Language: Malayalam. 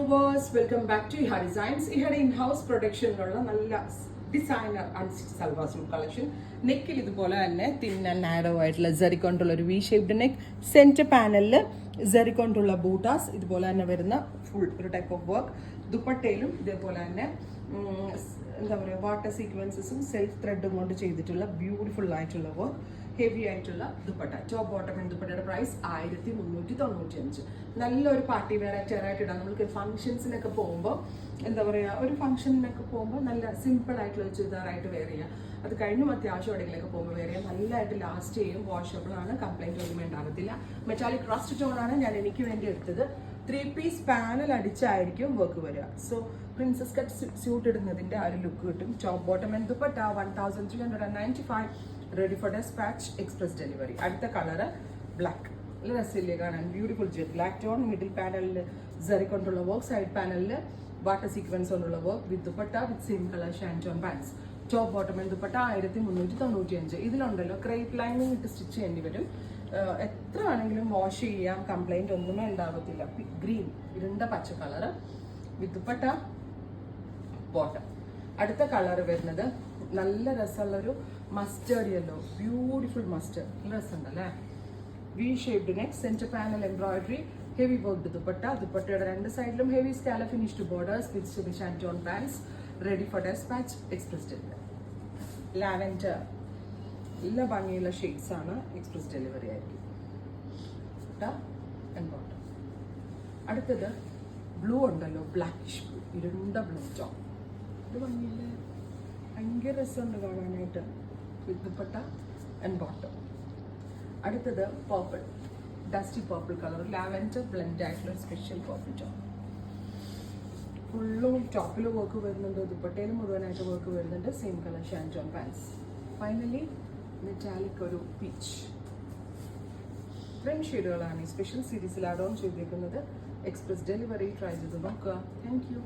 viewers, welcome back to Iha Designs. Iha in-house production nalla designer unstitched salwar suit collection. Neck ഇതുപോലെ തന്നെ thin and narrow ആയിട്ടുള്ള zari കൊണ്ടുള്ള ഒരു V-shaped neck, center panel zari കൊണ്ടുള്ള ബൂട്ടാസ് ഇതുപോലെ തന്നെ വരുന്ന full ഒരു type of work. ദുപ്പട്ടയിലും ഇതേപോലെ തന്നെ എന്താ പറയുക വാട്ടർ സീക്വൻസസും സെൽഫ് ത്രെഡും കൊണ്ട് ചെയ്തിട്ടുള്ള ബ്യൂട്ടിഫുൾ ആയിട്ടുള്ള വർക്ക്, ഹെവി ആയിട്ടുള്ള ദുപ്പട്ട. ടോപ്പ് ബോട്ടം ആൻഡ് ദുപ്പട്ടയുടെ പ്രൈസ് 1395. നല്ലൊരു പാർട്ടി വെയർ ആയിട്ട് ഇടാം. നമുക്ക് ഫംഗ്ഷൻസിനൊക്കെ പോകുമ്പോൾ എന്താ പറയുക, ഒരു ഫംഗ്ഷനിനൊക്കെ പോകുമ്പോൾ നല്ല സിമ്പിൾ ആയിട്ടുള്ള ഒരു ചുരിദാറായിട്ട് വെയർ ചെയ്യാം. അത് കഴിഞ്ഞും അത്യാവശ്യം എവിടെയെങ്കിലൊക്കെ പോകുമ്പോൾ വെയർ ചെയ്യാം. നല്ലതായിട്ട് ലാസ്റ്റ് ചെയ്യും, വാഷബിൾ ആണ്, കംപ്ലൈൻറ്റ് ഒന്നും ഉണ്ടാകത്തില്ല. മെറ്റാലിക് റസ്റ്റ് ടോണാണ് ഞാൻ എനിക്ക് വേണ്ടി എടുത്തത്. 3-piece പാനൽ അടിച്ചായിരിക്കും വർക്ക് വരിക. സോ പ്രിൻസസ് കട്ട് സ്യൂട്ട് ഇടുന്നതിൻ്റെ ആ ഒരു ലുക്ക് കിട്ടും. Top bottom and dupatta 1395. Ready for dispatch, express delivery. അടുത്ത കളറ് ബ്ലാക്ക്. നല്ല രസമില്ലേ കാണാൻ, beautiful jet black tone. Middle പാനലിൽ സെറി കൊണ്ടുള്ള വർക്ക്, സൈഡ് പാനലിൽ വാട്ടർ സീക്വൻസ് കൊണ്ടുള്ള work with dupatta with same colour ഷാൻറ്റോൺ pants. Top bottom and dupatta 1395. ഇതിലുണ്ടല്ലോ ക്രേപ്പ് ലൈനിങ് ഇട്ട് സ്റ്റിച്ച് ചെയ്യേണ്ടി വരും. എത്ര വേണമെങ്കിലും വാഷ് ചെയ്യാം, കംപ്ലൈൻറ്റ് ഒന്നുമേ ഉണ്ടാകത്തില്ല. ഗ്രീൻ ഇരുണ്ട പച്ച കളറ് വിത്ത് ദുപ്പട്ട ബോട്ടം. അടുത്ത കളർ വരുന്നത് നല്ല രസമുള്ളൊരു മസ്റ്റേർഡ് യെല്ലോ, ബ്യൂട്ടിഫുൾ മസ്റ്റേർഡ്. നല്ല രസമുണ്ടല്ലേ. V shaped neck, centre panel embroidery, heavy worked dupatta. ദുപ്പട്ടയുടെ രണ്ട് സൈഡിലും ഹെവി സ്കാല finished borders with shantoon pants. Ready for dispatch, express delivery. Lavender നല്ല ഭംഗിയുള്ള ഷെയ്ഡ്സ് ആണ്, എക്സ്പ്രസ് ഡെലിവറി ആയിരിക്കും. ബോട്ടം. അടുത്തത് ബ്ലൂ ഉണ്ടല്ലോ, ബ്ലാക്കിഷ് ബ്ലൂ, ഇരുണ്ട ബ്ലൂ ടോൺ. ഇത് ഭംഗിയില്ലേ, ഭയങ്കര രസമുണ്ട് കാണാനായിട്ട്. With dupatta and bottom. അടുത്തത് purple, dusty purple colour, lavender blend ആയിട്ടുള്ള സ്പെഷ്യൽ പർപ്പിൾ ടോൺ. ഫുള്ളും ടോപ്പിൽ വർക്ക് വരുന്നുണ്ട്, ദുപ്പട്ടയിൽ മുഴുവനായിട്ട് വർക്ക് വരുന്നുണ്ട്. Same colour ഷാൻറ്റോൺ pants. Finally metallic ഒരു പീച്ച്. ഇത്രയും ഷെയ്ഡുകളാണ് ഈ സ്പെഷ്യൽ സീരീസിൽ ആഡ് ഓൺ ചെയ്തിരിക്കുന്നത്. എക്സ്പ്രസ് ഡെലിവറി ട്രൈ ചെയ്ത് നോക്കുക. Thank U.